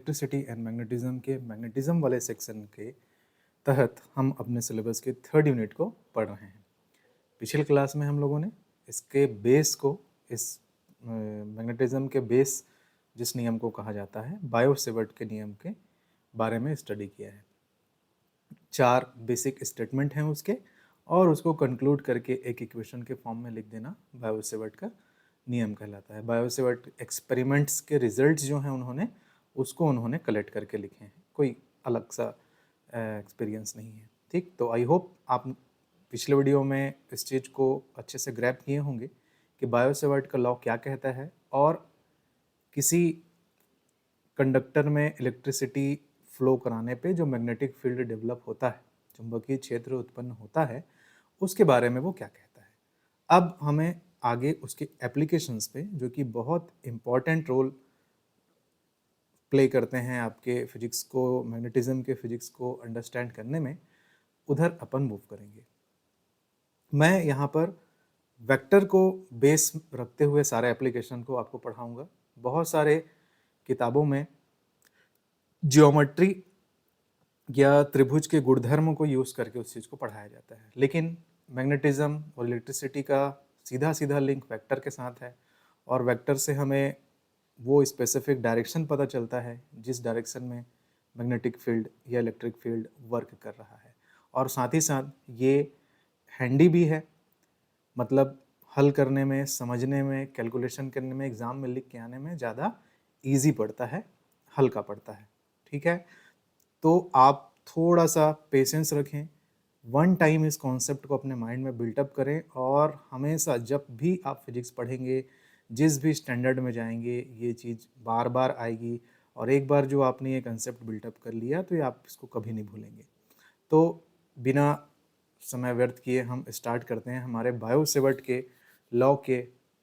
Electricity and magnetism के magnetism वाले section के तहत हम अपने सिलेबस के 3rd यूनिट को पढ़ रहे हैं। पिछले क्लास में हम लोगों ने इसके बेस को, इस मैग्नेटिज्म के बेस जिस नियम को कहा जाता है बायो-सेवर्ट के नियम के बारे में स्टडी किया है। 4 बेसिक स्टेटमेंट हैं उसके, और उसको कंक्लूड करके एक इक्वेशन के फॉर्म में लिख देना बायो-सेवर्ट का नियम कहलाता है। बायो-सेवर्ट एक्सपेरिमेंट्स के रिजल्ट्स जो हैं उन्होंने कलेक्ट करके लिखे हैं, कोई अलग सा एक्सपीरियंस नहीं है। ठीक, तो आई होप आप पिछले वीडियो में इस चीज़ को अच्छे से ग्रैब किए होंगे कि बायो-सेवर्ट का लॉ क्या कहता है और किसी कंडक्टर में इलेक्ट्रिसिटी फ्लो कराने पे जो मैग्नेटिक फील्ड डेवलप होता है, चुंबकीय क्षेत्र उत्पन्न होता है, उसके बारे में वो क्या कहता है। अब हमें आगे उसके एप्लीकेशंस पे, जो कि बहुत इम्पॉर्टेंट रोल प्ले करते हैं आपके फिजिक्स को, मैग्नेटिज्म के फिजिक्स को अंडरस्टैंड करने में, उधर अपन मूव करेंगे। मैं यहाँ पर वेक्टर को बेस रखते हुए सारे एप्लीकेशन को आपको पढ़ाऊँगा। बहुत सारे किताबों में ज्योमेट्री या त्रिभुज के गुणधर्म को यूज़ करके उस चीज़ को पढ़ाया जाता है, लेकिन मैग्नेटिज्म और इलेक्ट्रिसिटी का सीधा सीधा लिंक वेक्टर के साथ है, और वेक्टर से हमें वो स्पेसिफिक डायरेक्शन पता चलता है जिस डायरेक्शन में मैग्नेटिक फील्ड या इलेक्ट्रिक फील्ड वर्क कर रहा है। और साथ ही साथ ये हैंडी भी है, मतलब हल करने में, समझने में, कैलकुलेशन करने में, एग्ज़ाम में लिख के आने में ज़्यादा ईजी पड़ता है, हल्का पड़ता है। ठीक है, तो आप थोड़ा सा पेशेंस रखें, वन टाइम इस कॉन्सेप्ट को अपने माइंड में बिल्टअप करें, और हमेशा जब भी आप फिजिक्स पढ़ेंगे, जिस भी स्टैंडर्ड में जाएंगे, ये चीज़ बार बार आएगी, और एक बार जो आपने ये कंसेप्ट बिल्टअप कर लिया तो ये आप इसको कभी नहीं भूलेंगे। तो बिना समय व्यर्थ किए हम स्टार्ट करते हैं हमारे बायो-सेवर्ट के लॉ के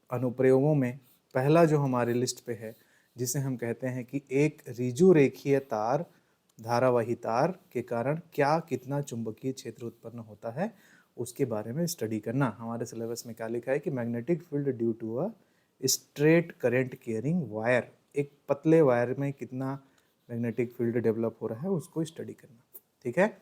अनुप्रयोगों में। पहला जो हमारे लिस्ट पे है, जिसे हम कहते हैं कि एक ऋजु रेखीय तार, धारावाही तार के कारण क्या कितना चुंबकीय क्षेत्र उत्पन्न होता है, उसके बारे में स्टडी करना। हमारे सिलेबस में क्या लिखा है कि magnetic field due to a straight current carrying wire, एक पतले वायर में कितना मैग्नेटिक फील्ड डेवलप हो रहा है उसको स्टडी करना। ठीक है,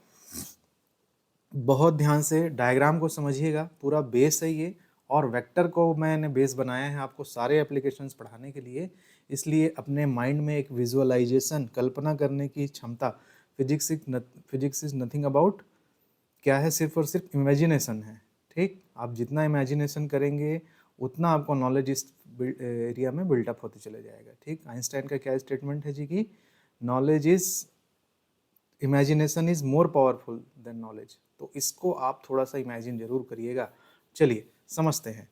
बहुत ध्यान से डायग्राम को समझिएगा, पूरा बेस है ये, और वेक्टर को मैंने बेस बनाया है आपको सारे एप्लीकेशंस पढ़ाने के लिए, इसलिए अपने माइंड में एक विजुअलाइजेशन, कल्पना करने की क्षमता, फिजिक्स इज नथिंग अबाउट क्या है, सिर्फ और सिर्फ इमेजिनेशन है। ठीक, आप जितना इमेजिनेशन करेंगे उतना आपको नॉलेज इस एरिया में बिल्टअप होते चले जाएगा। ठीक, आइंस्टाइन का क्या स्टेटमेंट है जी कि knowledge is, imagination is more powerful than knowledge. तो इसको आप थोड़ा सा इमेजिन जरूर करिएगा। चलिए समझते हैं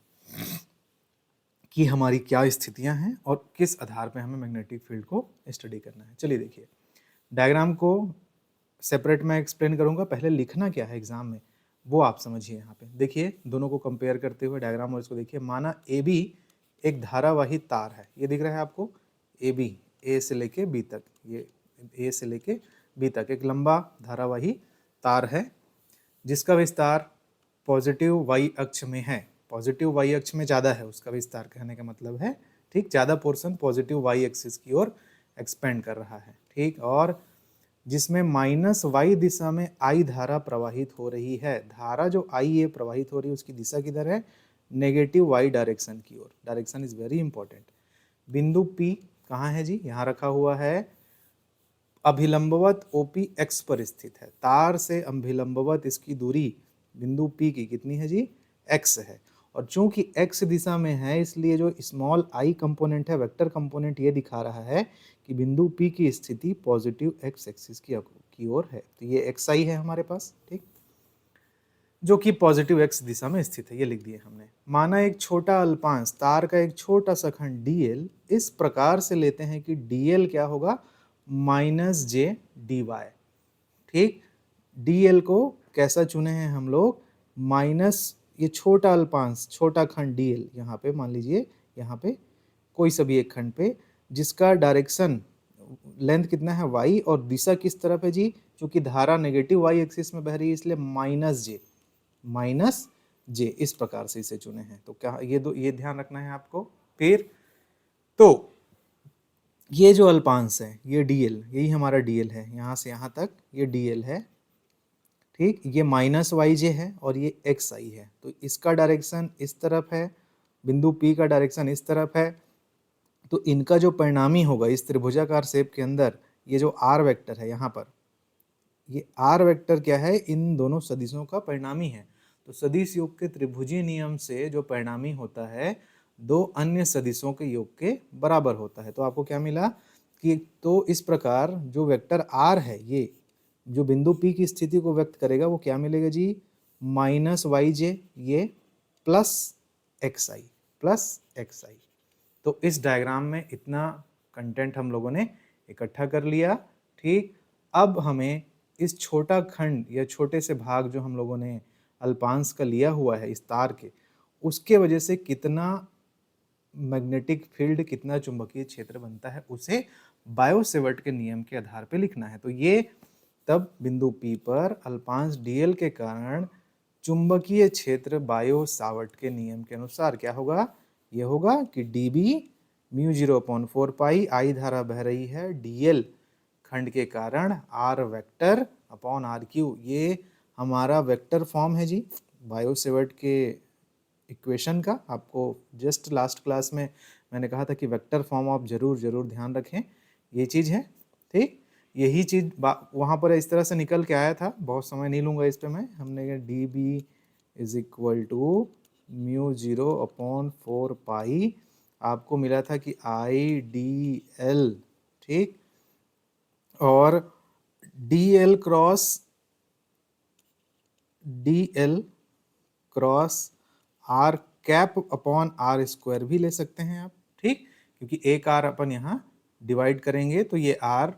कि हमारी क्या स्थितियां हैं और किस आधार पे हमें मैग्नेटिक फील्ड को स्टडी करना है। चलिए देखिए, डायग्राम को सेपरेट मैं एक्सप्लेन करूंगा, पहले लिखना क्या है एग्जाम में वो आप समझिए। यहाँ पे देखिए, दोनों को कंपेयर करते हुए डायग्राम और इसको देखिए। माना ए बी एक धारावाही तार है, ये दिख रहा है आपको, ए बी, ए से लेके बी तक, ये ए से लेके बी तक एक लंबा धारावाही तार है, जिसका विस्तार पॉजिटिव वाई अक्ष में है। पॉजिटिव वाई अक्ष में ज़्यादा है उसका विस्तार, कहने का मतलब है, ठीक, ज़्यादा पोर्शन पॉजिटिव वाई एक्सिस की ओर एक्सपेंड कर रहा है। ठीक, और जिसमें माइनस वाई दिशा में आई धारा प्रवाहित हो रही है। धारा जो आई ए प्रवाहित हो रही है उसकी दिशा किधर है, नेगेटिव वाई डायरेक्शन की ओर। Direction is very important. बिंदु पी कहाँ है जी, यहाँ रखा हुआ है, अभिलंबवत ओपी एक्स पर स्थित है। तार से अभिलंबवत इसकी दूरी बिंदु पी की कितनी है जी, एक्स है, और चूंकि एक्स दिशा में है इसलिए जो स्मॉल आई कंपोनेंट है, वेक्टर कंपोनेंट, ये दिखा रहा है कि बिंदु पी की स्थिति पॉजिटिव एक्स एक्सिस की ओर है। तो ये एक्स आई है हमारे पास, ठीक, जो कि पॉजिटिव एक्स दिशा में स्थित है, ये लिख दिए हमने। माना एक छोटा अल्पांश, तार का एक छोटा सा खंड dl इस प्रकार से लेते हैं कि dl क्या होगा, माइनस जे डी वाई। ठीक, dl को कैसा चुने हैं हम लोग, माइनस, ये छोटा अल्पांश, छोटा खंड dl, यहाँ पे मान लीजिए, यहाँ पे कोई सा भी एक खंड पे, जिसका डायरेक्शन, लेंथ कितना है y, और दिशा किस तरफ है जी, क्योंकि धारा नेगेटिव y एक्सिस में बह रही है इसलिए माइनस जे, इस प्रकार से इसे चुने हैं। तो क्या ये ध्यान रखना है आपको। फिर तो ये जो अल्पांश है ये dl, यही हमारा dl है, यहाँ से यहाँ तक ये dl है, ठीक। ये माइनस वाई जे है और ये एक्स आई है, तो इसका डायरेक्शन इस तरफ है, बिंदु P का डायरेक्शन इस तरफ है, तो इनका जो परिणामी होगा इस त्रिभुजाकार शेप के अंदर, ये जो r वेक्टर है यहाँ पर, ये r वेक्टर क्या है, इन दोनों सदिशों का परिणामी है। तो सदिश योग के त्रिभुजीय नियम से जो परिणामी होता है दो अन्य सदिशों के योग के बराबर होता है। तो आपको क्या मिला कि तो इस प्रकार जो वेक्टर r है ये जो बिंदु P की स्थिति को व्यक्त करेगा वो क्या मिलेगा जी, माइनस वाई जे ये प्लस एक्स आई। तो इस डायग्राम में इतना कंटेंट हम लोगों ने इकट्ठा कर लिया, ठीक। अब हमें इस छोटा खंड या छोटे से भाग जो हम लोगों ने अल्पांश का लिया हुआ है इस तार के, उसके वजह से कितना मैग्नेटिक फील्ड, कितना चुंबकीय क्षेत्र बनता है, उसे बायो-सेवर्ट के नियम के आधार पे लिखना है। तो ये तब बिंदु P पर अल्पांश dl के कारण चुंबकीय क्षेत्र बायो-सावर्ट के नियम के अनुसार क्या होगा, ये होगा कि dB म्यू 0/4 पाई, आई धारा बह रही है dl खंड के कारण r vector upon R Q. ये हमारा वेक्टर फॉर्म है जी बायो-सेवर्ट के इक्वेशन का। आपको जस्ट लास्ट क्लास में मैंने कहा था कि वेक्टर फॉर्म आप जरूर ध्यान रखें, ये चीज़ है, ठीक। यही चीज़ वहाँ पर इस तरह से निकल के आया था, बहुत समय नहीं लूँगा इस पे मैं। हमने D B is equal to mu 0/4 pi, आपको मिला था कि आई डी एल, ठीक, और D L cross R cap upon R square भी ले सकते हैं आप, ठीक, क्योंकि एक आर अपन यहाँ डिवाइड करेंगे तो ये आर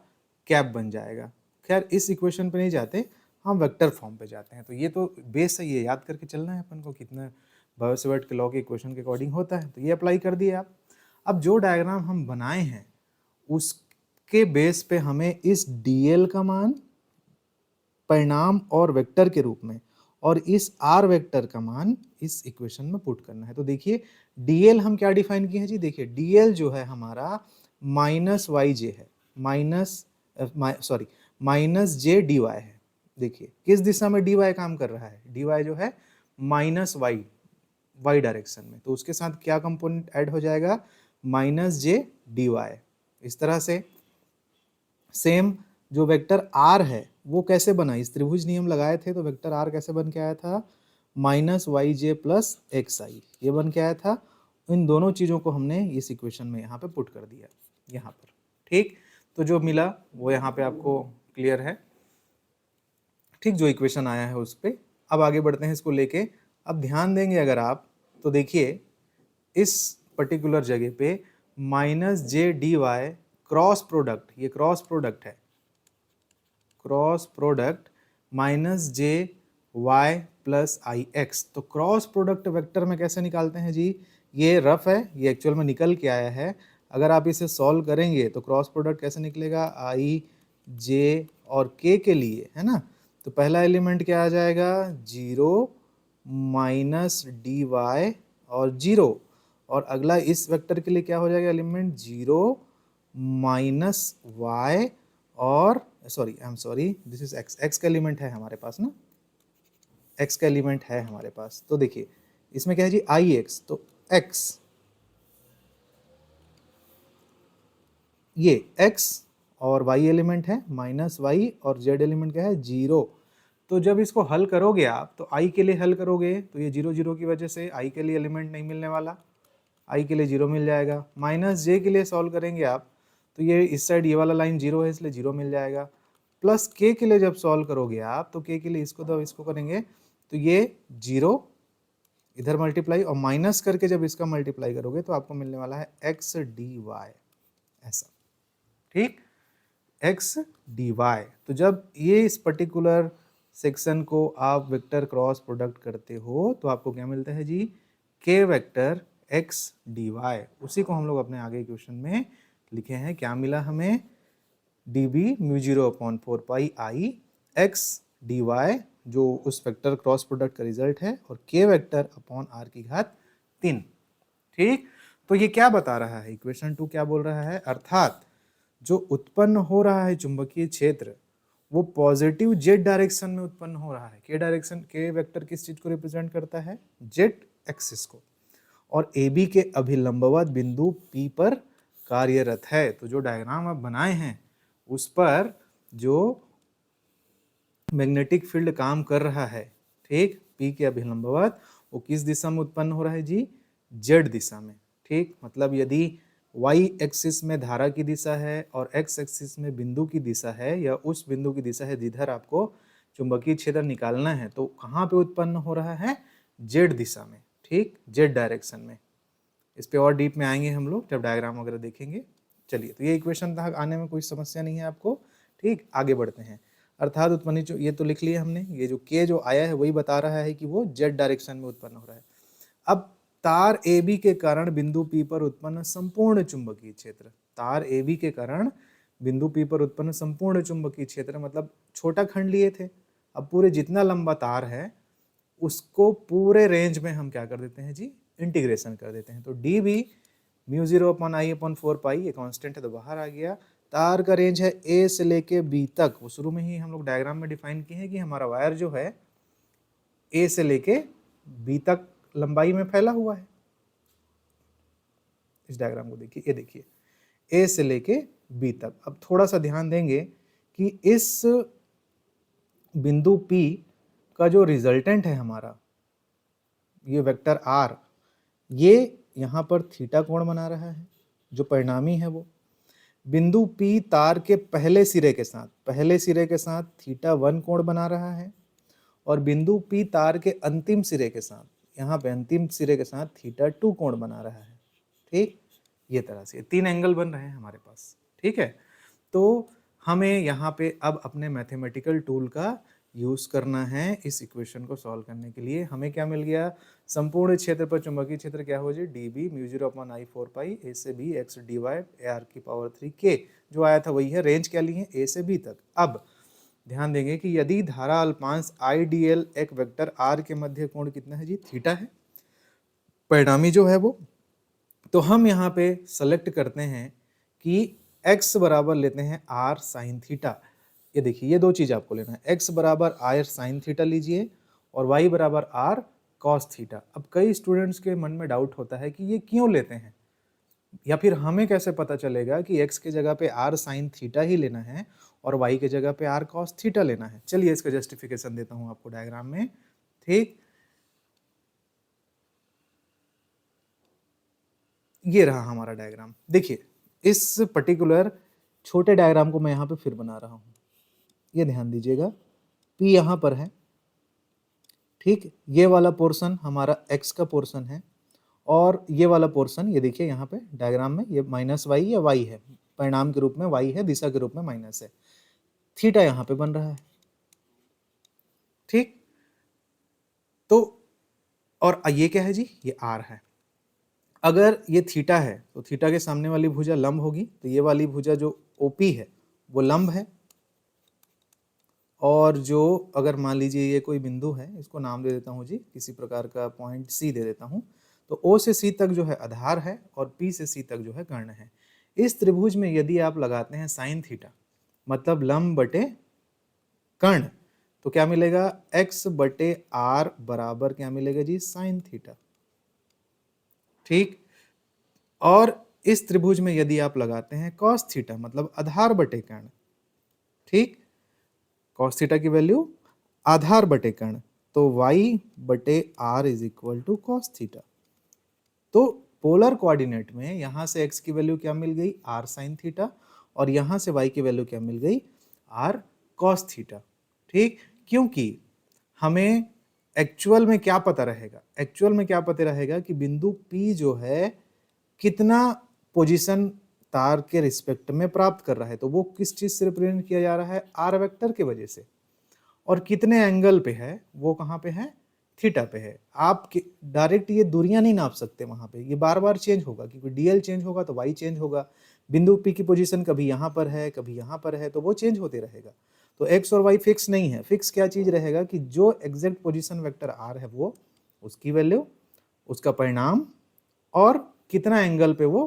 कैप बन जाएगा। खैर इस इक्वेशन पे नहीं जाते, हम वेक्टर फॉर्म पे जाते हैं। तो ये तो बेस है, ये याद करके चलना है अपन को कितना बायो-सेवर्ट के लॉ के इक्वेशन के अकॉर्डिंग होता है। तो ये अप्लाई कर दिए आप। अब जो डायग्राम हम बनाए हैं उसके बेस पे हमें इस dl का मान परिणाम और वेक्टर के रूप में और इस r वेक्टर का मान इस इक्वेशन में पुट करना है। तो देखिए dl हम क्या डिफाइन किए हैं जी, देखिए dl जो है हमारा माइनस वाई जे है, माइनस जे डी वाई है। देखिए किस दिशा में dy काम कर रहा है, dy जो है माइनस वाई डायरेक्शन में, तो उसके साथ क्या कंपोनेंट ऐड हो जाएगा, माइनस जे डी वाई। इस तरह से सेम जो वेक्टर r है वो कैसे बना, इस त्रिभुज नियम लगाए थे तो वेक्टर r कैसे बन के आया था, माइनस वाई जे प्लस एक्स आई, ये बन के आया था। इन दोनों चीज़ों को हमने इस इक्वेशन में यहाँ पे पुट कर दिया यहाँ पर, ठीक। तो जो मिला वो यहाँ पे आपको क्लियर है, ठीक, जो इक्वेशन आया है उस पर। अब आगे बढ़ते हैं इसको लेके। अब ध्यान देंगे अगर आप तो देखिए इस पर्टिकुलर जगह पे माइनस जे डी वाई क्रॉस प्रोडक्ट, ये क्रॉस प्रोडक्ट है, क्रॉस प्रोडक्ट माइनस जे वाई प्लस आई एक्स। तो क्रॉस प्रोडक्ट वेक्टर में कैसे निकालते हैं जी, ये रफ है, ये एक्चुअल में निकल के आया है। अगर आप इसे सॉल्व करेंगे तो क्रॉस प्रोडक्ट कैसे निकलेगा, आई जे और के लिए, है ना। तो पहला एलिमेंट क्या आ जाएगा, 0 माइनस डी वाई और 0, और अगला इस वेक्टर के लिए क्या हो जाएगा एलिमेंट, 0 माइनस वाई और दिस इज एक्स का एलिमेंट है हमारे पास ना, एक्स का एलिमेंट है हमारे पास। तो देखिए इसमें क्या है जी, आई एक्स, तो एक्स, ये एक्स और वाई एलिमेंट है माइनस वाई, और जेड एलिमेंट क्या है 0। तो जब इसको हल करोगे आप तो आई के लिए हल करोगे तो ये 0 0 की वजह से आई के लिए एलिमेंट नहीं मिलने वाला, आई के लिए 0 मिल जाएगा। माइनस जे के लिए सॉल्व करेंगे आप तो ये इस साइड ये वाला लाइन 0 है इसलिए 0 मिल जाएगा। प्लस के लिए जब सॉल्व करोगे आप तो के लिए इसको करेंगे तो ये 0 इधर मल्टीप्लाई, और माइनस करके जब इसका मल्टीप्लाई करोगे तो आपको मिलने वाला है एक्स डी वाई, ऐसा, ठीक, एक्स डी वाई। तो जब ये इस पर्टिकुलर सेक्शन को आप वेक्टर क्रॉस प्रोडक्ट करते हो तो आपको क्या मिलता है जी, के वेक्टर एक्स डी वाई। उसी को हम लोग अपने आगे क्वेश्चन में लिखे हैं, क्या मिला हमें, डी बी म्यू 0/4 पाई आई एक्स डी वाई, जो उस वेक्टर क्रॉस प्रोडक्ट का रिजल्ट है, और के वेक्टर अपॉन आर की घात 3, ठीक। तो ये क्या बता रहा है, इक्वेशन 2 क्या बोल रहा है, अर्थात जो उत्पन्न हो रहा है चुंबकीय क्षेत्र वो पॉजिटिव जेड डायरेक्शन में उत्पन्न हो रहा है। के डायरेक्शन, के वेक्टर किस चीज को रिप्रेजेंट करता है? जेड एक्सिस को। और ए बी के अभिलंबवत बिंदु पी पर कार्यरत है। तो जो डायग्राम आप बनाए हैं उस पर जो मैग्नेटिक फील्ड काम कर रहा है, ठीक, पी के अभिलंबवत, वो किस दिशा में उत्पन्न हो रहा है जी? जेड दिशा में। ठीक, मतलब यदि y एक्सिस में धारा की दिशा है और x एक्सिस में बिंदु की दिशा है या उस बिंदु की दिशा है जिधर आपको चुंबकीय क्षेत्र निकालना है, तो कहाँ पे उत्पन्न हो रहा है? जेड दिशा में। ठीक, जेड डायरेक्शन में। इस पे और डीप में आएंगे हम लोग जब डायग्राम वगैरह देखेंगे। चलिए, तो ये इक्वेशन तक आने में कोई समस्या नहीं है आपको। ठीक, आगे बढ़ते हैं। अर्थात उत्पन्न, जो ये तो लिख लिया हमने, ये जो के जो आया है वही बता रहा है कि वो जेड डायरेक्शन में उत्पन्न हो रहा है। अब तार ए बी के कारण बिंदु पी पर उत्पन्न संपूर्ण चुंबकीय क्षेत्र, तार ए बी के कारण बिंदु पी पर उत्पन्न संपूर्ण चुंबकीय क्षेत्र, मतलब छोटा खंड लिए थे, अब पूरे जितना लंबा तार है उसको पूरे रेंज में हम क्या कर देते हैं जी? इंटीग्रेशन कर देते हैं। तो डी बी म्यू 0/I/4 पाई, ये कांस्टेंट है तो बाहर आ गया। तार का रेंज है ए से लेके बी तक, वो शुरू में ही हम लोग डायग्राम में डिफाइन किए हैं कि हमारा वायर जो है ए से लेके बी तक लंबाई में फैला हुआ है। इस डायग्राम को देखिए, ये देखिए ए से लेके बी तक। अब थोड़ा सा ध्यान देंगे कि इस बिंदु P का जो रिजल्टेंट है हमारा, ये वेक्टर R, ये यहाँ पर थीटा कोण बना रहा है, जो परिणामी है वो बिंदु P तार के पहले सिरे के साथ θ1 कोण बना रहा है, और बिंदु P तार के अंतिम सिरे के साथ, यहाँ पे अंतिम सिरे के साथ θ2 कोण बना रहा है। ठीक, ये तरह से 3 एंगल बन रहे हैं हमारे पास। ठीक है, तो हमें यहाँ पे अब अपने मैथमेटिकल टूल का यूज करना है इस इक्वेशन को सॉल्व करने के लिए। हमें क्या मिल गया? संपूर्ण क्षेत्र पर चुंबकीय क्षेत्र क्या हो जाए? D B mu 0/I/4 pi A से B X D Y A R की पावर 3 के, जो आया था वही है। रेंज क्या ली है? ए से बी तक। अब ध्यान देंगे कि यदि धारा अल्पांश आई डी एल एक वेक्टर आर के मध्य कोण कितना है जी? थीटा है, परिणामी जो है वो। तो हम यहाँ पे सेलेक्ट करते हैं कि x बराबर लेते हैं r साइन थीटा। ये देखिए, ये दो चीज आपको लेना है, x बराबर r साइन थीटा लीजिए और y बराबर r कॉस थीटा। अब कई स्टूडेंट्स के मन में डाउट होता है कि ये क्यों लेते हैं, या फिर हमें कैसे पता चलेगा कि x के जगह पे r साइन थीटा ही लेना है और y के जगह पे r कॉस थीटा लेना है। चलिए इसका जस्टिफिकेशन देता हूं आपको डायग्राम में। ठीक, ये रहा हमारा डायग्राम। देखिए, इस पर्टिकुलर छोटे डायग्राम को मैं यहाँ पे फिर बना रहा हूँ। ये ध्यान दीजिएगा, P यहाँ पर है। ठीक, ये वाला पोर्शन हमारा x का पोर्शन है और ये वाला पोर्शन, ये देखिए यहाँ पे डायग्राम में ये माइनस y या y है, परिणाम के रूप में y है, दिशा के रूप में माइनस है। थीटा यहाँ पे बन रहा है। ठीक, तो और ये क्या है जी? ये r है। अगर ये थीटा है तो थीटा के सामने वाली भुजा लंब होगी, तो ये वाली भुजा जो OP है वो लंब है। और जो अगर मान लीजिए ये कोई बिंदु है, इसको नाम दे देता हूँ जी, किसी प्रकार का पॉइंट C दे देता हूँ, तो O से C तक जो है आधार है और P से C तक जो है कर्ण है। इस त्रिभुज में यदि आप लगाते हैं साइन थीटा, मतलब लंब बटे कर्ण, तो क्या मिलेगा? x बटे r बराबर क्या मिलेगा जी? Sine theta. ठीक, और इस त्रिभुज में यदि आप लगाते हैं कॉस थीटा, मतलब आधार बटे कर्ण, ठीक, कॉस थीटा की वैल्यू आधार बटे कर्ण, तो y बटे r is equal to cos theta. तो पोलर कोऑर्डिनेट में यहां से x की वैल्यू क्या मिल गई? r साइन थीटा, और यहां से y की वैल्यू क्या मिल गई? r cos theta. ठीक, क्योंकि हमें एक्चुअल में क्या पता रहेगा? एक्चुअल में क्या पता रहेगा कि बिंदु P जो है कितना पोजीशन तार के रिस्पेक्ट में प्राप्त कर रहा है, तो वो किस चीज से रिप्रेजेंट किया जा रहा है? आर वेक्टर के वजह से। और कितने एंगल पे है? वो कहाँ पे है? थीटा पे है। आप डायरेक्ट ये दूरियां नहीं नाप सकते वहां पे, ये बार बार चेंज होगा, क्योंकि डीएल चेंज होगा तो वाई चेंज होगा। बिंदु पी की पोजीशन कभी यहाँ पर है, कभी यहाँ पर है, तो वो चेंज होते रहेगा। तो एक्स और वाई फिक्स नहीं है। फिक्स क्या चीज रहेगा कि जो एग्जैक्ट पोजीशन वेक्टर आर है वो, उसकी वैल्यू, उसका परिणाम, और कितना एंगल पे वो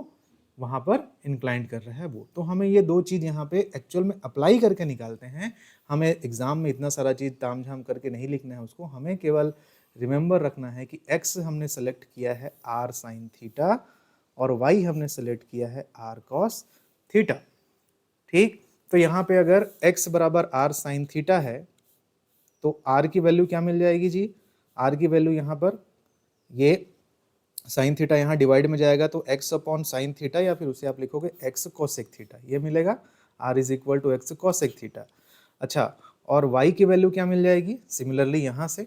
वहाँ पर इंक्लाइंड कर रहा है वो। तो हमें ये दो चीज़ यहाँ पे एक्चुअल में अप्लाई करके निकालते हैं। हमें एग्जाम में इतना सारा चीज़ तामझाम करके नहीं लिखना है उसको, हमें केवल रिमेंबर रखना है कि x हमने सेलेक्ट किया है r साइन थीटा और y हमने सेलेक्ट किया है r कॉस थीटा। ठीक, तो यहाँ पे अगर x बराबर r साइन थीटा है तो r की वैल्यू क्या मिल जाएगी जी? r की वैल्यू यहाँ पर ये साइन थीटा यहाँ डिवाइड में जाएगा तो x अपॉन साइन थीटा, या फिर उसे आप लिखोगे x कोसेक थीटा, ये मिलेगा r is equal to X cosec theta. अच्छा, और y की वैल्यू क्या मिल जाएगी? सिमिलरली यहाँ से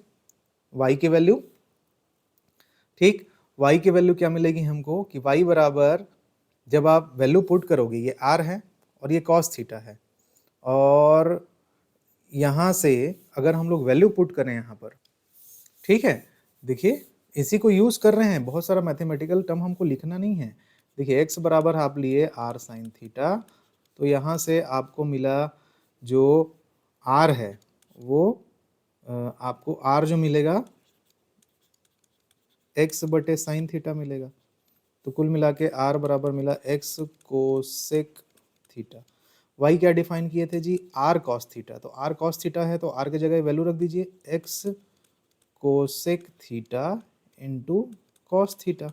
y की वैल्यू, ठीक, y की वैल्यू क्या मिलेगी हमको कि y बराबर, जब आप वैल्यू पुट करोगे, ये r है और ये कॉस थीटा है, और यहाँ से अगर हम लोग वैल्यू पुट करें यहाँ पर, ठीक है, देखिए इसी को यूज कर रहे हैं, बहुत सारा मैथमेटिकल टर्म हमको लिखना नहीं है। देखिए x बराबर आप लिए r साइन थीटा, तो यहाँ से आपको मिला जो r है वो आपको r जो मिलेगा x बटे साइन थीटा मिलेगा, तो कुल मिला के r बराबर मिला x कोसेक थीटा। y क्या डिफाइन किए थे जी? r कॉस थीटा, तो r कॉस थीटा है तो r की जगह वैल्यू रख दीजिए x cosec theta into cos theta,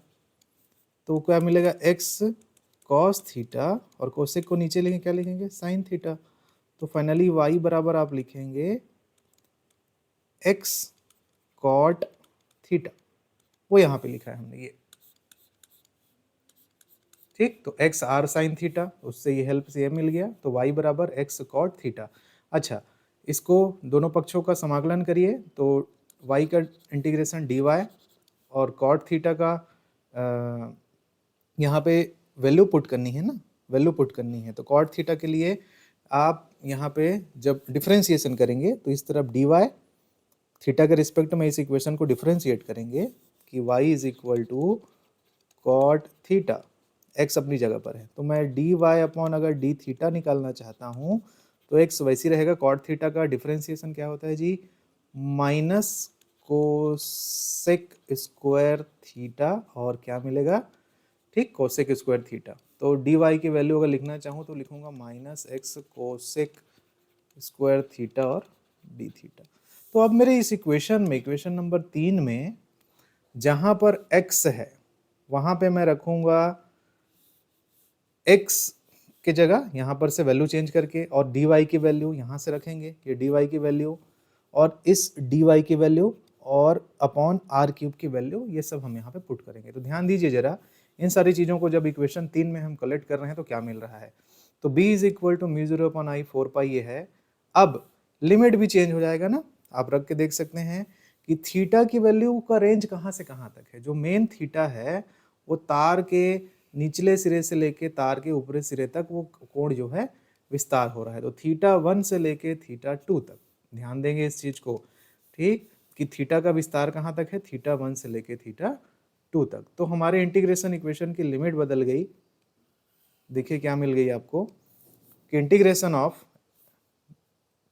तो क्या मिलेगा x कॉस थीटा, और कोसेक को नीचे लिखेंगे, क्या लिखेंगे? Sine theta. तो फाइनली y बराबर आप लिखेंगे x कॉट थीटा, वो यहाँ पे लिखा है हमने ये, ठीक। तो x r साइन थीटा, उससे ये हेल्प से ये मिल गया, तो y बराबर x कॉट थीटा। अच्छा, इसको दोनों पक्षों का समाकलन करिए, तो y का इंटीग्रेशन dy और कॉट थीटा का यहाँ पे वैल्यू पुट करनी है ना, वैल्यू पुट करनी है, तो कॉट थीटा के लिए आप यहाँ पे जब डिफरेंशिएशन करेंगे तो इस तरफ dy थीटा के रिस्पेक्ट में इस इक्वेशन को डिफरेंशिएट करेंगे कि y is equal to cot theta, x अपनी जगह पर है, तो मैं dy अपॉन अगर डी थीटा निकालना चाहता हूँ तो x वैसी रहेगा। कॉट थीटा का डिफरेंशिएशन क्या होता है जी? माइनस कोसेक स्क्वायर थीटा, और क्या मिलेगा? ठीक, कोसेक स्क्वायर थीटा। तो डी वाई की वैल्यू अगर लिखना चाहूँ तो लिखूंगा minus x cosec square theta और डी थीटा। तो अब मेरे इस इक्वेशन में, इक्वेशन नंबर 3 में जहां पर x है वहां पे मैं रखूंगा x के जगह, यहां पर से वैल्यू चेंज करके, और dy की वैल्यू यहां से रखेंगे, ये dy की वैल्यू और इस dy की वैल्यू और अपॉन r क्यूब की वैल्यू, ये सब हम यहाँ पे पुट करेंगे। तो ध्यान दीजिए जरा, इन सारी चीज़ों को जब इक्वेशन 3 में हम कलेक्ट कर रहे हैं तो क्या मिल रहा है? तो b is equal to mu 0 upon I 4 pi ये है। अब लिमिट भी चेंज हो जाएगा ना, आप रख के देख सकते हैं कि थीटा की वैल्यू का रेंज कहाँ से कहाँ तक है। जो मेन थीटा है वो तार के निचले सिरे से लेके तार के ऊपरी सिरे तक वो कोण जो है विस्तार हो रहा है, तो थीटा 1 से लेके थीटा 2 तक, ध्यान देंगे इस चीज को, ठीक, कि थीटा का विस्तार कहाँ तक है? थीटा 1 से लेके थीटा 2 तक। तो हमारे इंटीग्रेशन इक्वेशन की लिमिट बदल गई, देखिए क्या मिल गई आपको कि इंटीग्रेशन ऑफ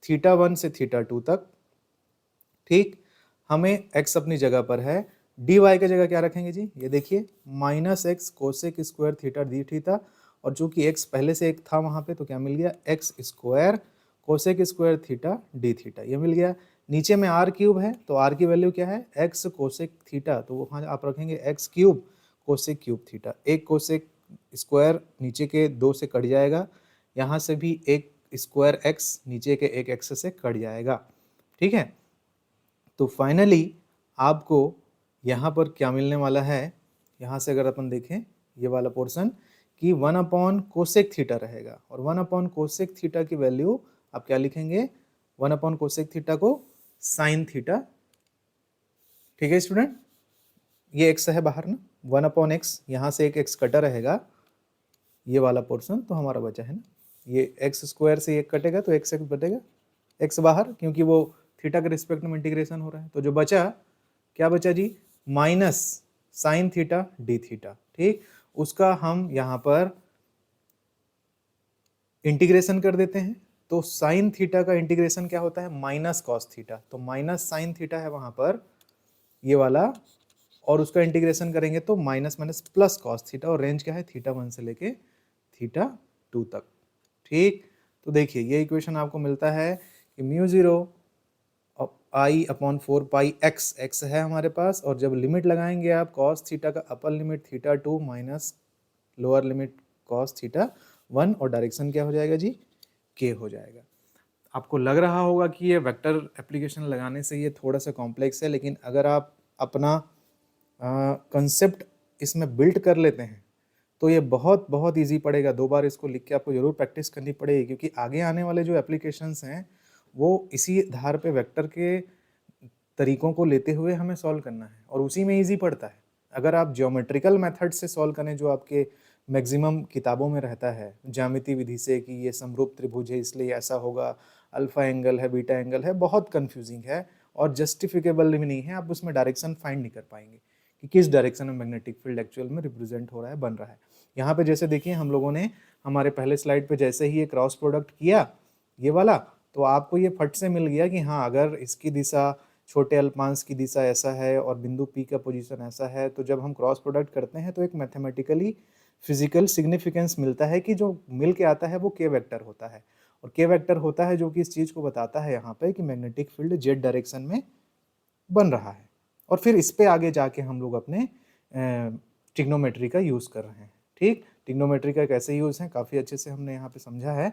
थीटा 1 से थीटा 2 तक, ठीक, हमें x अपनी जगह पर है, dy की जगह क्या रखेंगे जी? ये देखिए minus x cosec square theta D theta, और चूंकि x पहले से एक था वहां पे तो क्या मिल गया? X square cosec square theta D theta, ये मिल गया। नीचे में r क्यूब है तो r की वैल्यू क्या है? x कोसेक थीटा, तो वहां आप रखेंगे x cube cosec cube theta. एक कोसेक स्क्वायर नीचे के 2 से कट जाएगा, यहाँ से भी एक स्क्वायर x नीचे के एक x से कट जाएगा, ठीक है। तो फाइनली आपको यहाँ पर क्या मिलने वाला है? यहाँ से अगर अपन देखें ये वाला पोर्शन कि 1 अपॉन कोसेक थीटा रहेगा, और 1 अपॉन कोसेक थीटा की वैल्यू आप क्या लिखेंगे? 1 अपॉन कोसेक थीटा को साइन थीटा, ठीक है स्टूडेंट, ये एक्स है बाहर ना, 1 अपॉन एक्स, यहाँ से एक एक्स कटा रहेगा, ये वाला पोर्शन तो हमारा बचा है ना, ये एक्स स्क्वायर से एक कटेगा तो एक्स एक्स बटेगा, एक्स बाहर क्योंकि वो थीटा के रिस्पेक्ट में इंटीग्रेशन हो रहा है। तो जो बचा, क्या बचा जी? Minus sine theta D theta, ठीक, उसका हम यहाँ पर इंटीग्रेशन कर देते हैं। तो साइन थीटा का इंटीग्रेशन क्या होता है? माइनस कॉस थीटा, तो माइनस साइन थीटा है वहां पर, ये वाला और उसका इंटीग्रेशन करेंगे तो minus minus plus cos theta, और रेंज क्या है θ1 से लेके θ2 तक। ठीक, तो देखिए ये इक्वेशन आपको मिलता है कि μ0 I अपॉन 4 पाई x है हमारे पास, और जब लिमिट लगाएंगे आप cos थीटा का upper limit θ2 minus lower limit cos θ1, और डायरेक्शन क्या हो जाएगा जी, k हो जाएगा। आपको लग रहा होगा कि ये वेक्टर एप्लीकेशन लगाने से ये थोड़ा सा कॉम्प्लेक्स है, लेकिन अगर आप अपना कंसेप्ट इसमें बिल्ड कर लेते हैं तो ये बहुत बहुत इजी पड़ेगा। 2 बार इसको लिख के आपको जरूर प्रैक्टिस करनी पड़ेगी, क्योंकि आगे आने वाले जो एप्लीकेशंस हैं वो इसी आधार पे वेक्टर के तरीकों को लेते हुए हमें सॉल्व करना है, और उसी में इजी पड़ता है। अगर आप ज्योमेट्रिकल मेथड से सॉल्व करें, जो आपके मैक्सिमम किताबों में रहता है ज्यामिति विधि से, कि ये समरूप त्रिभुज है इसलिए ऐसा होगा, अल्फा एंगल है, बीटा एंगल है, बहुत कंफ्यूजिंग है और जस्टिफिकेबल भी नहीं है। आप उसमें डायरेक्शन फाइंड नहीं कर पाएंगे कि किस डायरेक्शन में मैग्नेटिक फील्ड एक्चुअल में रिप्रेजेंट हो रहा है, बन रहा है। यहाँ पे जैसे देखिए हम लोगों ने हमारे पहले स्लाइड पे जैसे ही ये क्रॉस प्रोडक्ट किया ये वाला, तो आपको ये फट से मिल गया कि हाँ, अगर इसकी दिशा छोटे अल्पांश की दिशा ऐसा है और बिंदु P का पोजीशन ऐसा है, तो जब हम क्रॉस प्रोडक्ट करते हैं तो एक मैथमेटिकली फिजिकल सिग्निफिकेंस मिलता है कि जो मिल के आता है वो k वेक्टर होता है, और k वेक्टर होता है जो कि इस चीज़ को बताता है यहाँ पे कि मैग्नेटिक फील्ड z डायरेक्शन में बन रहा है। और फिर इस पे आगे जाके हम लोग अपने ट्रिग्नोमेट्री का यूज़ कर रहे हैं। ठीक, ट्रिग्नोमेट्री का कैसे यूज़ है काफ़ी अच्छे से हमने यहाँ पे समझा है।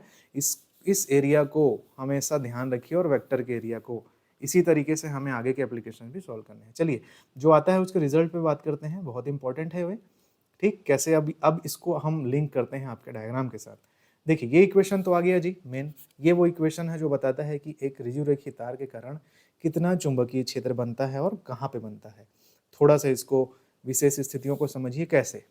इस एरिया को हमेशा ध्यान रखिए, और वेक्टर के एरिया को इसी तरीके से हमें आगे के एप्लीकेशन भी सॉल्व करने हैं। चलिए जो आता है उसके रिजल्ट पे बात करते हैं, बहुत इंपॉर्टेंट है वे। ठीक, कैसे अब इसको हम लिंक करते हैं आपके डायग्राम के साथ। देखिए ये इक्वेशन तो आ गया जी मेन, ये वो इक्वेशन है जो बताता है कि एक ऋजुरेखीय तार के कारण कितना चुंबकीय क्षेत्र बनता है और कहाँ पे बनता है। थोड़ा सा इसको विशेष स्थितियों को समझिए कैसे।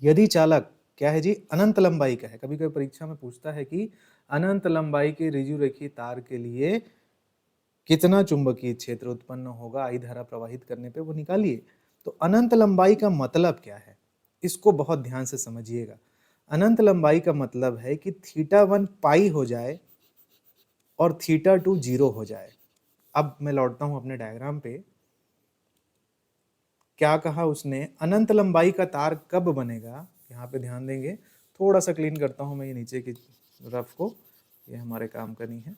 यदि चालक क्या है जी, अनंत लंबाई का है, कभी कभी परीक्षा में पूछता है कि अनंत लंबाई के ऋजुरेखीय तार के लिए कितना चुंबकीय क्षेत्र उत्पन्न होगा आई धारा प्रवाहित करने पे, वो निकालिए। तो अनंत लंबाई का मतलब क्या है, इसको बहुत ध्यान से समझिएगा। अनंत लंबाई का मतलब है कि θ1 पाई हो जाए और θ2 0 हो जाए। अब मैं लौटता हूं अपने डायग्राम पे। क्या कहा उसने, अनंत लंबाई का तार कब बनेगा, यहाँ पे ध्यान देंगे। थोड़ा सा क्लीन करता हूं मैं ये नीचे की रफ को, ये हमारे काम का नहीं है।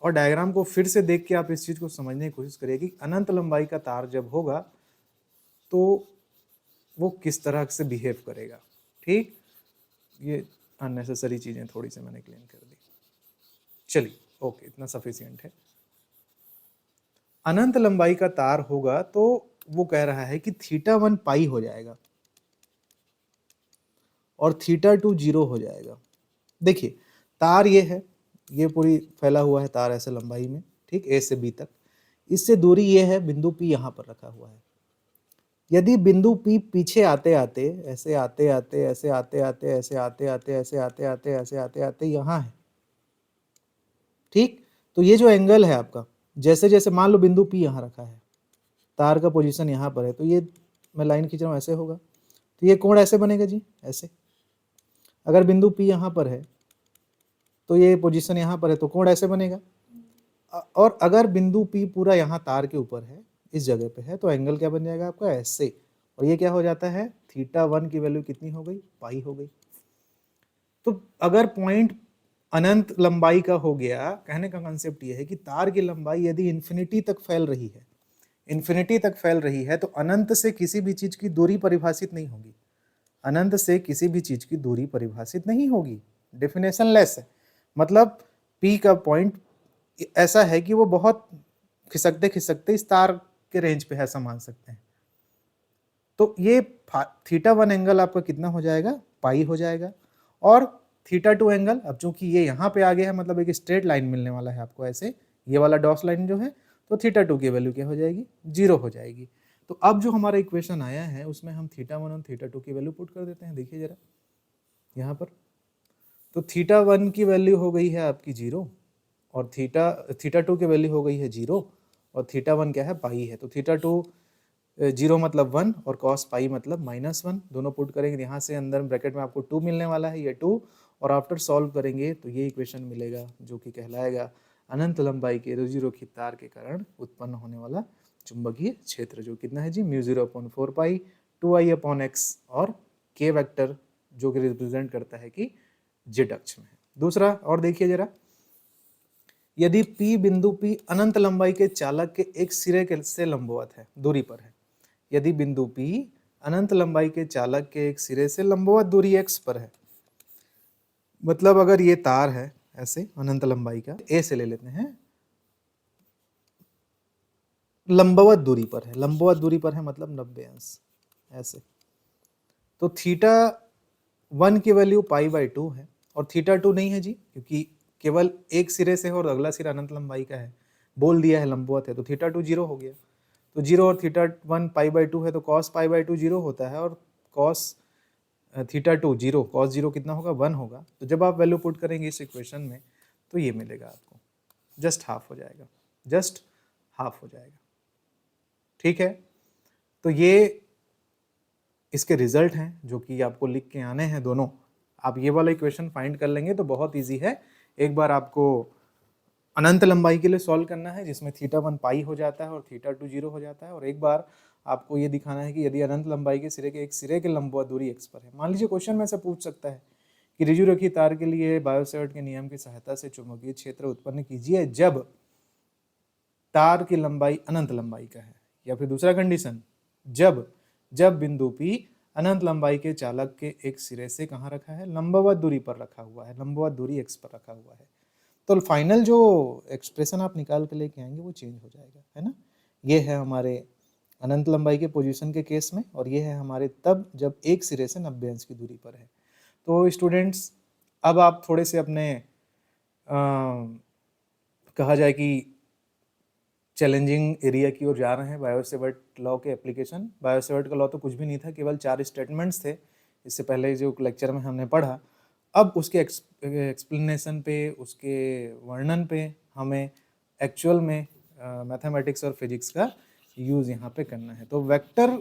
और डायग्राम को फिर से देख के आप इस चीज को समझने की कोशिश करिए कि अनंत लंबाई का तार जब होगा तो वो किस तरह से बिहेव करेगा। ठीक, ये अननेसेसरी चीजें थोड़ी सी मैंने क्लीन कर दी। चलिए ओके, इतना सफिशिएंट है। अनंत लंबाई का तार होगा तो वो कह रहा है कि θ1 पाई हो जाएगा और θ2 0 हो जाएगा। देखिए तार ये है, ये पूरी फैला हुआ है तार ऐसे लंबाई में, ठीक, A से B तक। इससे दूरी ये है, बिंदु P यहाँ पर रखा हुआ है। यदि बिंदु P पीछे आते आते ऐसे आते आते ऐसे आते आते ऐसे आते आते ऐसे आते आते ऐसे आते आते यहाँ है, ठीक, तो ये जो एंगल है आपका, जैसे जैसे मान लो बिंदु P यहाँ रखा है, तार का पोजीशन यहाँ पर है, तो ये मैं लाइन खींच रहा हूँ ऐसे होगा, तो ये कोण ऐसे बनेगा जी, ऐसे। अगर बिंदु P यहाँ पर है तो ये पोजीशन यहाँ पर है, तो कोण ऐसे बनेगा। और अगर बिंदु P पूरा यहाँ तार के ऊपर है, इस जगह पे है, तो एंगल क्या बन जाएगा आपका, ऐसे। और ये क्या हो जाता है, θ1 की वैल्यू कितनी हो गई, पाई हो गई। तो अगर पॉइंट अनंत लंबाई का हो गया, कहने का कंसेप्ट ये है कि तार की लंबाई यदि इन्फिनिटी तक फैल रही है, इन्फिनिटी तक फैल रही है, तो अनंत से किसी भी चीज की दूरी परिभाषित नहीं होगी। अनंत से किसी भी चीज की दूरी परिभाषित नहीं होगी, डेफिनेशन लेस है। मतलब P का पॉइंट ऐसा है कि वो बहुत खिसकते खिसकते इस तार के रेंज पे है, ऐसा मान सकते हैं। तो ये θ1 एंगल आपका कितना हो जाएगा, पाई हो जाएगा। और θ2 एंगल, अब चूंकि ये यहाँ पे आ गया है, मतलब एक स्ट्रेट लाइन मिलने वाला है आपको ऐसे, ये वाला डॉट लाइन जो है, तो θ2 की वैल्यू क्या हो जाएगी, 0 हो जाएगी। तो अब जो हमारा इक्वेशन आया है उसमें हम θ1 और θ2 की वैल्यू पुट कर देते हैं। देखिए जरा यहाँ पर, तो θ1 की वैल्यू हो गई है आपकी 0, और θ2 की वैल्यू हो गई है 0, और θ1 क्या है, पाई है। तो θ2 0 मतलब 1 और cos पाई मतलब -1, दोनों पुट करेंगे यहाँ से, अंदर ब्रैकेट में आपको 2 मिलने वाला है, ये 2, और आफ्टर सॉल्व करेंगे तो ये इक्वेशन मिलेगा जो कि कहलाएगा अनंत लंबाई के ऋजुरेखीय तार के कारण उत्पन्न होने वाला चुंबकीय क्षेत्र जो कितना है जी म्यू 0/4 पाई 2I/x और k वेक्टर जो कि रिप्रेजेंट करता है कि जेड अक्ष में है। दूसरा और देखिए जरा, यदि P बिंदु P अनंत लंबाई के चालक के एक सिरे से लंबवत है, दूरी पर है। यदि बिंदु P अनंत लंबाई के चालक के एक सिरे से लंबवत दूरी x पर है, मतलब अगर ये तार है ऐसे अनंत लंबाई का, A से ले लेते हैं, लंबवत दूरी पर है, लंबवत दूरी पर है मतलब 90 अंश ऐसे, तो थीटा 1 की वैल्यू π/2 है और थीटा 2 नहीं है जी, क्योंकि केवल एक सिरे से है और अगला सिरा अनंत लंबाई का है, बोल दिया है लंबवत है, तो थीटा 2 0 हो गया। तो 0 और थीटा 1 π/2 है, तो cos π/2 0 होता है और cos थीटा 2 0, cos 0 कितना होगा 1 होगा। तो जब आप वैल्यू पुट करेंगे इस इक्वेशन में तो ये मिलेगा आपको, जस्ट हाफ हो जाएगा, जस्ट हाफ हो जाएगा। ठीक है, तो ये इसके रिजल्ट हैं जो कि आपको लिख के आने हैं दोनों। आप ये वाला इक्वेशन फाइंड कर लेंगे तो बहुत इजी है। एक बार आपको अनंत लंबाई के लिए सॉल्व करना है जिसमें थीटा 1 पाई हो जाता है और थीटा 2 0 हो जाता है, और एक बार आपको ये दिखाना है कि यदि अनंत लंबाई के सिरे के एक सिरे के लंबवत दूरी x पर है। मान लीजिए क्वेश्चन में से पूछ सकता है कि ऋजु रेखीय तार के लिए बायो-सैवर्ट के नियम की सहायता से चुंबकीय क्षेत्र उत्पन्न कीजिए जब तार की लंबाई अनंत लंबाई का है, या फिर दूसरा कंडीशन जब बिंदु P अनंत लंबाई के चालक के एक सिरे से कहाँ रखा है, लंबवत दूरी पर रखा हुआ है, लंबवत दूरी x पर रखा हुआ है। तो फाइनल जो एक्सप्रेशन आप निकाल के लेके आएंगे वो चेंज हो जाएगा, है ना। ये है हमारे अनंत लंबाई के पोजीशन के केस में, और ये है हमारे तब जब एक सिरे से 90 अंश की दूरी पर है। तो स्टूडेंट्स अब आप थोड़े से अपने कहा जाए कि चैलेंजिंग एरिया की ओर जा रहे हैं। बायो-सैवर्ट लॉ के एप्लीकेशन, बायो-सैवर्ट का लॉ तो कुछ भी नहीं था, केवल 4 स्टेटमेंट्स थे इससे पहले जो लेक्चर में हमने पढ़ा। अब उसके एक्सप्लेनेशन पे, उसके वर्णन पे हमें एक्चुअल में मैथमेटिक्स और फिजिक्स का यूज़ यहाँ पे करना है। तो वेक्टर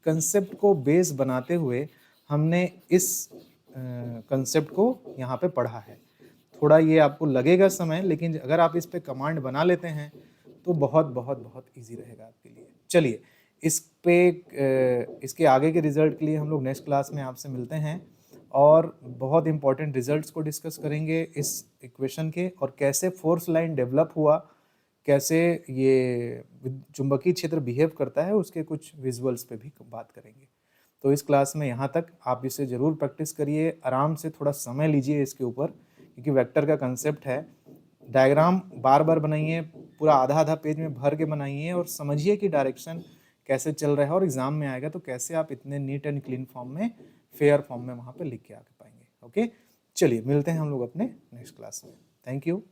कंसेप्ट को बेस बनाते हुए हमने इस कंसेप्ट को यहाँ पे पढ़ा है। थोड़ा ये आपको लगेगा समय, लेकिन अगर आप इस पे कमांड बना लेते हैं तो बहुत बहुत बहुत ईजी रहेगा आपके लिए। चलिए इस पे इसके आगे के रिजल्ट के लिए हम लोग नेक्स्ट क्लास में आपसे मिलते हैं और बहुत इंपॉर्टेंट रिजल्ट्स को डिस्कस करेंगे इस इक्वेशन के, और कैसे फोर्स लाइन डेवलप हुआ, कैसे ये चुंबकीय क्षेत्र बिहेव करता है, उसके कुछ विजुअल्स पे भी बात करेंगे। तो इस क्लास में यहाँ तक, आप इसे ज़रूर प्रैक्टिस करिए, आराम से थोड़ा समय लीजिए इसके ऊपर, क्योंकि वेक्टर का कंसेप्ट है। डायग्राम बार बार बनाइए, पूरा आधा आधा पेज में भर के बनाइए और समझिए कि डायरेक्शन कैसे चल रहा है, और एग्जाम में आएगा तो कैसे आप इतने नीट एंड क्लीन फॉर्म में, फेयर फॉर्म में वहाँ पे लिख के आके पाएंगे। ओके, चलिए मिलते हैं हम लोग अपने नेक्स्ट क्लास में। Thank you.